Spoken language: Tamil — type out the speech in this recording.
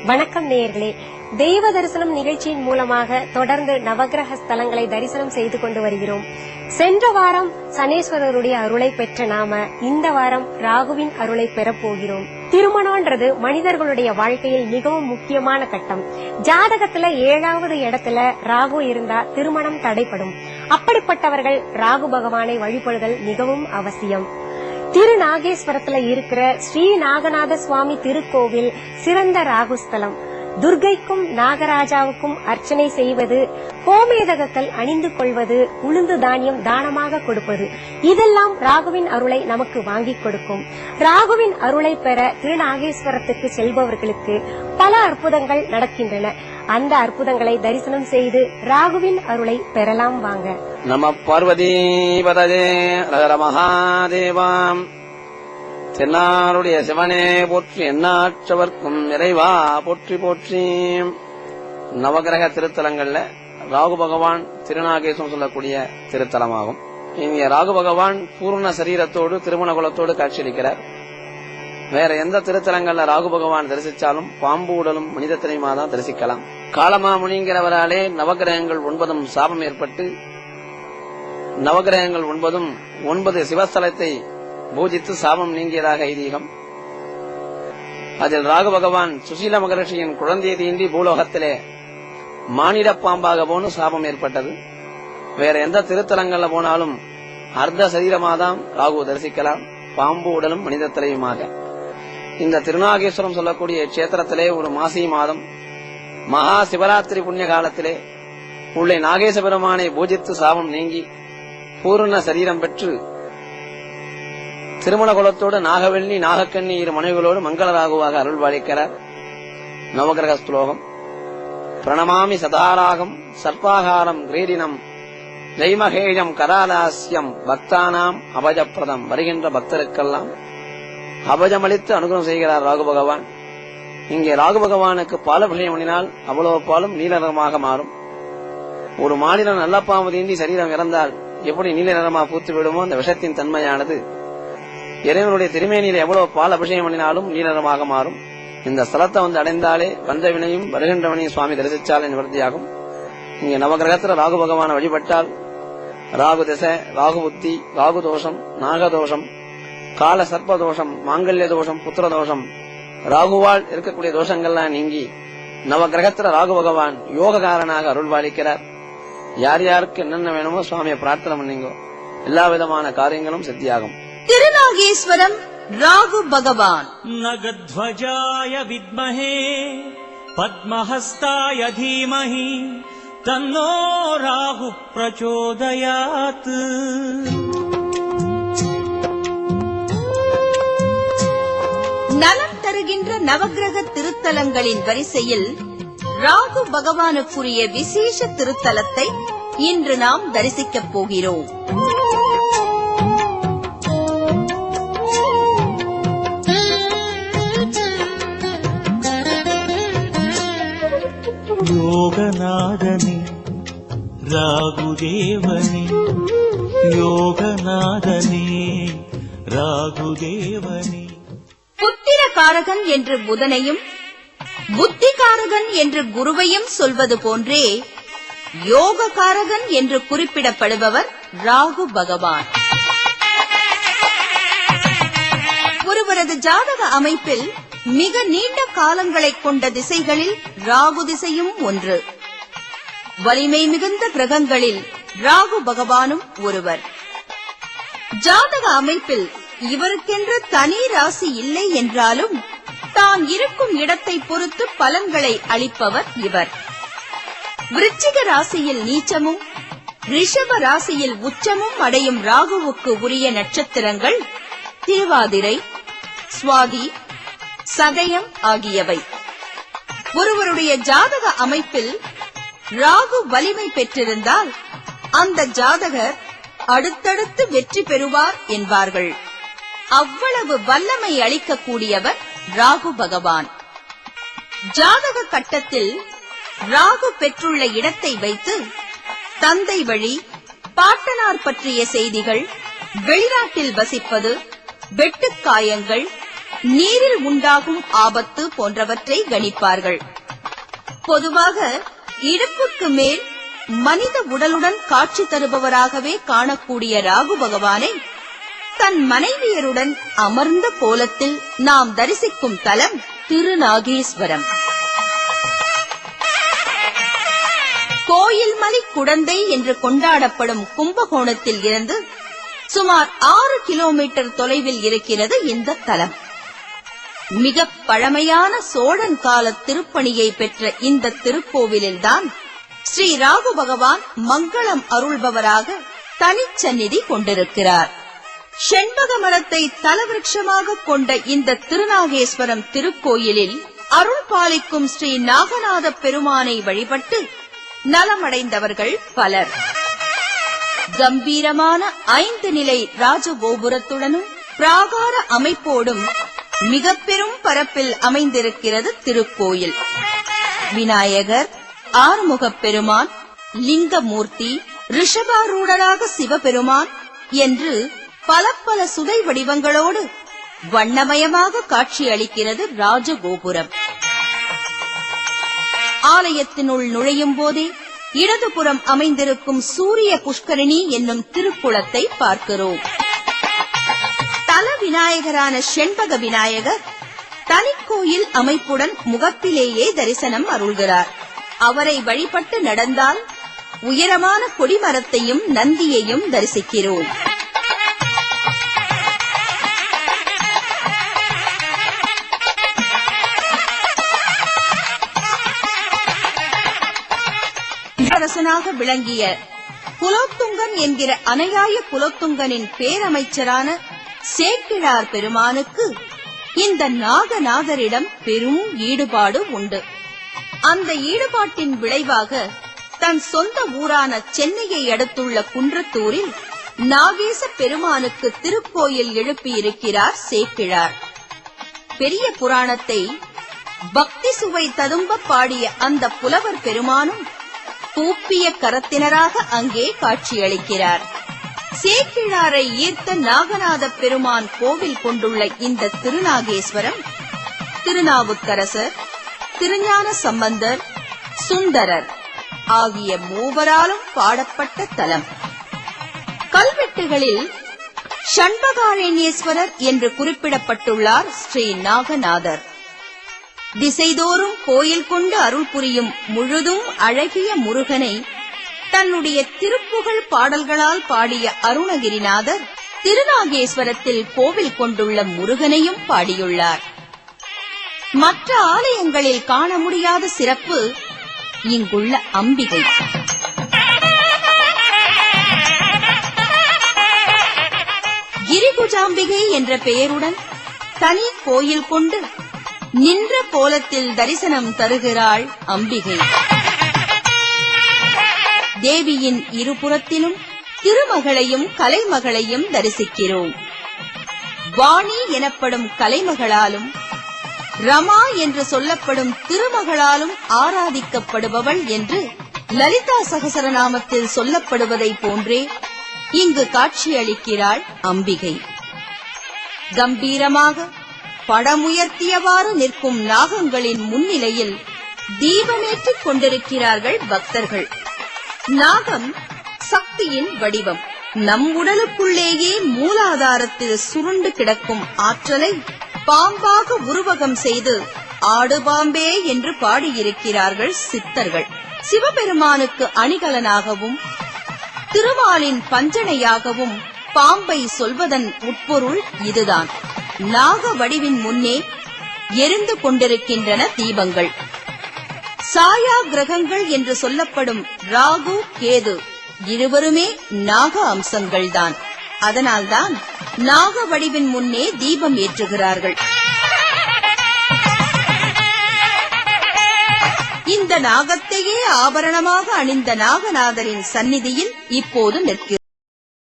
வணக்கம் நேயர்களே, தெய்வ தரிசனம் நிகழ்ச்சியின் மூலமாக தொடர்ந்து நவகிரக ஸ்தலங்களை தரிசனம் செய்து கொண்டு வருகிறோம். சென்ற வாரம் சனீஸ்வரருடைய அருளை பெற்ற நாம இந்த வாரம் ராகுவின் அருளை பெறப்போகிறோம். திருமணம்ன்றது மனிதர்களுடைய வாழ்க்கையில் மிகவும் முக்கியமான கட்டம். ஜாதகத்துல 7வது இடத்துல ராகு இருந்தா திருமணம் தடைப்படும். அப்படிப்பட்டவர்கள் ராகு பகவானை வழிபடுதல் மிகவும் அவசியம். திருநாகேஸ்வரத்துல இருக்கிற ஸ்ரீ நாகநாத சுவாமி திருக்கோவில் சிறந்த ராகுஸ்தலம். துர்கைக்கும் நாகராஜாவுக்கும் அர்ச்சனை செய்வது, கோமேதகக்கல் அணிந்து கொள்வது, உளுந்து தானியம் தானமாக கொடுப்பது, இதெல்லாம் ராகுவின் அருளை நமக்கு வாங்கிக் கொடுக்கும். ராகுவின் அருளை பெற திருநாகேஸ்வரத்துக்கு செல்பவர்களுக்கு பல அற்புதங்கள் நடக்கின்றன. அந்த அற்புதங்களை தரிசனம் செய்து ராகுவின் அருளை பெறலாம். வாங்க. நம பார்வதி பதஜே ரகர மகாதேவாம். தென்னாருடைய சிவனே போற்றி, எண்ணாற்றவர்க்கும் இறைவா போற்றி போற்றி. நவகிரக திருத்தலங்கள்ல ராகு பகவான் திருநாகேஸ்வரம் சொல்லக்கூடிய திருத்தலமாகும். இங்க ராகு பகவான் பூர்ண சரீரத்தோடு திருமண குலத்தோடு காட்சியளிக்கிறார். வேற எந்த திருத்தலங்கள்ல ராகு பகவான் தரிசிச்சாலும் பாம்பு உடலும் மனித திரையுமா தான் தரிசிக்கலாம். காலமாமுனிங்கிறவராலே நவகிரகங்கள் 9 சாபம் ஏற்பட்டு நவகிரகங்கள் 9 சிவஸ்தலத்தை பூஜித்து சாபம் நீங்கியதாக ஐதீகம். அதில் ராகு பகவான் சுசீல மகரிஷியின் குழந்தையை தீண்டி பூலோகத்திலே மானிட பாம்பாக போன சாபம் ஏற்பட்டது. வேற எந்த திருத்தலங்கள்ல போனாலும் அர்த்த சரீரமாதான் ராகு தரிசிக்கலாம், பாம்பு உடலும் மனித தலையுமாக. இந்த திருநாகேஸ்வரம் சொல்லக்கூடிய கஷேத்திரத்திலே ஒரு மாசி மாதம் மகா சிவராத்திரி புண்ணிய காலத்திலே உள்ளே நாகேச பெருமானை பூஜித்து சாபம் நீங்கி பூர்ண சரீரம் பெற்று திருமண குலத்தோடு நாகவெள்ளி நாகக்கண்ணி இரு மனைவிகளோடு மங்களராகுவாக அருள்வாளிக்கிறார். நவகிரக ஸ்லோகம்: பிரணமாமி சதாராகம் சர்ப்பாகாரம் கிரீடினம் ஜெய்மகேஜம் கராலாஸ்யம் பக்தானாம் அபஜப்பிரதம். வருகின்ற பக்தருக்கெல்லாம் அபஜமளித்து அனுகிரகம் செய்கிறார் ராகு பகவான். இங்கே ராகு பகவானுக்கு பாலபிஷேகம் பண்ணினால் அவ்வளவு பாலும் நீல நிறமாக மாறும். ஒரு மாநிலம் நல்ல பாம்பு தீண்டி சரீரம் இறந்தால் எப்படி நீல நிறமா பூத்து விடுமோ அந்த விஷத்தின் தன்மையானது இறைவனுடைய திருமேனியில எவ்வளவு பால் அபிஷேகம் பண்ணினாலும் நீல நிறமாக மாறும். இந்த ஸ்தலத்தை அடைந்தாலே வந்த வினையும் வருகின்றவனையும் சுவாமி தரிசிச்சாலே நிவர்த்தியாகும். இங்கே நவகிரகத்துல ராகு பகவானை வழிபட்டால் ராகு திசை, ராகு புத்தி, ராகு தோஷம், நாகதோஷம், கால சர்ப்ப தோஷம், மாங்கல்ய தோஷம், புத்திர தோஷம், ராகுவால் இருக்கக்கூடிய தோஷங்கள்லாம் நீங்கி நவகிரகத்துல ராகு பகவான் யோககாரனாக அருள்வாளிக்கிறார். யார் யாருக்கு என்னென்ன வேணுமோ சுவாமியை பிரார்த்தனை பண்ணீங்க, எல்லா விதமான காரியங்களும் சித்தியாகும். திருநாகேஸ்வரம் ராகு பகவான். நகத்வஜாய வித்மஹே பத்மஹஸ்தாய தீமஹி தன்னோ ராகு பிரச்சோதயாத். நலம் தருகின்ற நவகிரக திருத்தலங்களின் வரிசையில் ராகு பகவானுக்குரிய விசேஷ திருத்தலத்தை இன்று நாம் தரிசிக்கப் போகிறோம். யோகநாதனே ராகுதேவனே, யோகநாதனே ராகுதேவனே. புத்திரகாரகன் என்று புதனையும் புத்திகாரகன் என்று குருவையும் சொல்வது போன்றே யோககாரகன் என்று குறிப்பிடப்படுபவர் ராகு பகவான். ஒருவரது ஜாதக அமைப்பில் மிக நீண்ட காலங்களை கொண்ட திசைகளில் ராகு திசையும் ஒன்று. வலிமை மிகுந்த கிரகங்களில் ராகு பகவானும் ஒருவர். ஜாதக அமைப்பில் இவருக்கென்று தனி ராசி இல்லை என்றாலும் தான் இருக்கும் இடத்தை பொறுத்து பலன்களை அளிப்பவர் இவர். விருச்சிக ராசியில் நீச்சமும் ரிஷப ராசியில் உச்சமும் அடையும் ராகுவுக்கு உரிய நட்சத்திரங்கள் திருவாதிரை, சுவாதி, சதயம் ஆகியவை. ஒருவருடைய ஜாதக அமைப்பில் ராகு வலிமை பெற்றிருந்தால் அந்த ஜாதகர் அடுத்தடுத்து வெற்றி பெறுவார் என்பார்கள். அவ்வளவு வல்லமை அளிக்கக்கூடியவர் ராகு பகவான். ஜாதக கட்டத்தில் ராகு பெற்றுள்ள இடத்தை வைத்து தந்தை வழி, பாட்டனார் பற்றிய செய்திகள், வெளிநாட்டில் வசிப்பது, வெட்டுக்காயங்கள், நீரில் உண்டாகும் ஆபத்து போன்றவற்றை கணிப்பார்கள். பொதுவாக இடுப்புக்கு மேல் மனித உடலுடன் காட்சி தருபவராகவே காணக்கூடிய ராகு பகவானை தன் மனைவியருடன் அமர்ந்த கோலத்தில் நாம் தரிசிக்கும் தலம் திருநாகேஸ்வரம். கோயில்மலை குடந்தை என்று கொண்டாடப்படும் கும்பகோணத்தில் இருந்து சுமார் 6 கிலோமீட்டர் தொலைவில் இருக்கிறது இந்த தலம். மிக பழமையான சோழன் கால திருப்பணியை பெற்ற இந்த திருக்கோவிலில்தான் ஸ்ரீ ராகு பகவான் மங்களம் அருள்பவராக தனிச்சந்நிதி கொண்டிருக்கிறார். செண்பக மரத்தை தலவிருட்சமாக கொண்ட இந்த திருநாகேஸ்வரம் திருக்கோயிலில் அருள் பாலிக்கும் ஸ்ரீ நாகநாத பெருமானை வழிபட்டு நலமடைந்தவர்கள் பலர். கம்பீரமான 5 நிலை ராஜகோபுரத்துடனும் பிராகார அமைப்போடும் மிக பெரும் பரப்பில் அமைந்திருக்கிறது திருக்கோயில். விநாயகர், ஆறுமுகப் பெருமான், லிங்கமூர்த்தி, ரிஷபாரூடராக சிவபெருமான் என்று பல சுதை வடிவங்களோடு வண்ணமயமாக காட்சியளிக்கிறது ராஜகோபுரம். ஆலயத்தினுள் நுழையும் போதே இடதுபுறம் அமைந்திருக்கும் சூரிய புஷ்கரணி என்னும் திருக்குளத்தை பார்க்கிறோம். தல விநாயகரான செண்பக விநாயகர் தனிக்கோயில் அமைப்புடன் முகப்பிலேயே தரிசனம் அருள்கிறார். அவரை வழிபட்டு நடந்தால் உயரமான கொடிமரத்தையும் நந்தியையும் தரிசிக்கிறோம். அரசனாக விளங்கிய குலோத்துங்கன் என்கிற அனையாய குலோத்துங்கனின் பேரமைச்சரான சேக்கிழார் பெருமானுக்கு இந்த நாகநாதரிடம் பெரும் ஈடுபாடு உண்டு. அந்த ஈடுபாட்டின் விளைவாக தன் சொந்த ஊரான சென்னையை அடுத்துள்ள குன்றத்தூரில் நாகேச பெருமானுக்கு திருக்கோயில் எழுப்பியிருக்கிறார் சேக்கிழார். பெரிய புராணத்தை பக்தி சுவை ததும்ப பாடிய அந்த புலவர் பெருமானும் கூப்பிய கரத்தினராக அங்கே காட்சியளிக்கிறார். சேக்கிழாரை ஈர்த்த நாகநாத பெருமான் கோவில் கொண்டுள்ள இந்த திருநாகேஸ்வரம் திருநாவுக்கரசர், திருஞான சம்பந்தர், சுந்தரர் ஆகிய மூவராலும் பாடப்பட்ட தலம். கல்வெட்டுகளில் ஷண்பகாரண்யேஸ்வரர் என்று குறிப்பிடப்பட்டுள்ளார் ஸ்ரீ நாகநாதர். திசைதோறும் கோயில் கொண்டு அருள் புரியும் முழுதும் அழகிய முருகனை தன்னுடைய திருப்புகழ் பாடல்களால் பாடிய அருணகிரிநாதர் திருநாகேஸ்வரத்தில் கோவில் கொண்டுள்ள முருகனையும் பாடியுள்ளார். மற்ற ஆலயங்களில் காண முடியாத சிறப்பு இங்குள்ள அம்பிகை. கிரிகுஜாம்பிகை என்ற பெயருடன் தனி கோயில் கொண்டு நின்ற கோலத்தில் தரிசனம் தருகிறாள் அம்பிகை. தேவியின் இருபுறத்திலும் திருமகளையும் கலைமகளையும் தரிசிக்கிறோம். வாணி எனப்படும் கலைமகளாலும் ரமா என்று சொல்லப்படும் திருமகளாலும் ஆராதிக்கப்படுபவள் என்று லலிதா சகசரநாமத்தில் சொல்லப்படுவதை போன்றே இங்கு காட்சியளிக்கிறாள் அம்பிகை. கம்பீரமாக படமுயர்த்தியவாறு நிற்கும் நாகங்களின் முன்னிலையில் தீபமேற்றிக் கொண்டிருக்கிறார்கள் பக்தர்கள். நாகம் சக்தியின் வடிவம். நம் உடலுக்குள்ளேயே மூலாதாரத்தில் சுருண்டு கிடக்கும் ஆற்றலை பாம்பாக உருவகம் செய்து ஆடு பாம்பே என்று பாடியிருக்கிறார்கள் சித்தர்கள். சிவபெருமானுக்கு அணிகலனாகவும் திருமாலின் பஞ்சனையாகவும் பாம்பை சொல்வதன் உட்பொருள் இதுதான். நாக வடிவின் முன்னே எரிந்து கொண்டிருக்கின்றன தீபங்கள். சாயா கிரகங்கள் என்று சொல்லப்படும் ராகு, கேது இருவருமே நாக அம்சங்கள்தான். அதனால்தான் நாக வடிவின் முன்னே தீபம் ஏற்றுகிறார்கள். இந்த நாகத்தையே ஆபரணமாக அணிந்த நாகநாதரின் சந்நிதியில் இப்போது நிற்கிறோம்.